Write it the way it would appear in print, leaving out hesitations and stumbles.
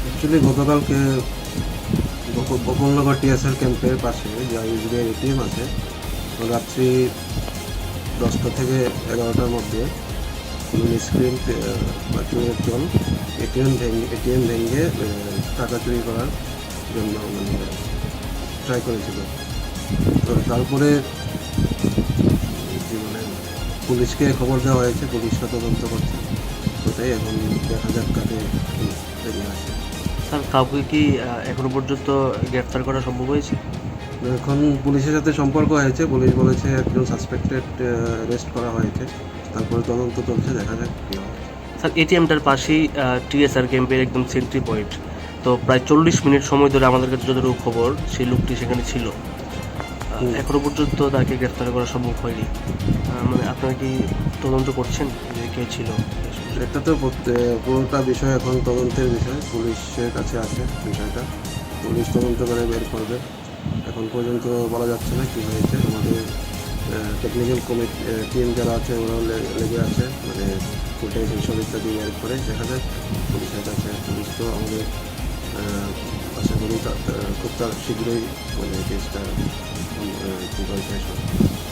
Actually গতকালকে Gokulnagar TSR ক্যাম্পের পাশে যে এসবিআই এটিএম আছে, রাত্রি 10টা থেকে 11টার মধ্যে কোনো মিসক্রিয়েন্ট বা চোরের দল এটিএম ভেঙে টাকা চুরি করার জন্য ট্রাই করেছিল। তো তারপরে পুলিশকে খবর দেওয়া হয়েছে, পুলিশরা তদন্ত করছে। ওটাই এখন দেখা যাক কাকে বেরিয়ে আসে। স্যার, কাউকে কি এখনো পর্যন্ত গ্রেফতার করা সম্ভব হয়েছে? এখন পুলিশের সাথে সম্পর্ক হয়েছে, পুলিশ বলেছে একজন সাসপেক্টেড অ্যারেস্ট করা হয়েছে, তারপরে তদন্ত চলছে, দেখা যাক কী হয়। স্যার, এটিএমটার পাশেই টিএসআর ক্যাম্পের একদম সেন্ট্রি পয়েন্ট। তো প্রায় 40 মিনিট সময় ধরে আমাদের কাছে যতটুকু খবর, সেই লোকটি সেখানে ছিল। এখনো পর্যন্ত তাকে গ্রেফতার করা সম্ভব হয়নি। মানে আপনারা কি তদন্ত করছেন যে কে ছিল? এটা তো পুরোটা বিষয় এখন তদন্তের বিষয়, পুলিশের কাছে আছে বিষয়টা, পুলিশ তদন্ত করে বের করবে। এখন পর্যন্ত বলা যাচ্ছে না কী হয়েছে। আমাদের টেকনিক্যাল কমিটি টিম যারা আছে ওরাও লেগে আছে, মানে ফুটেজ এইসব ইত্যাদি বের করে দেখা যাক পুলিশের কাছে। পুলিশ তো আমাদের আশা করি খুব তার শীঘ্রই মানে কেসটা কী করে শেষ হবে।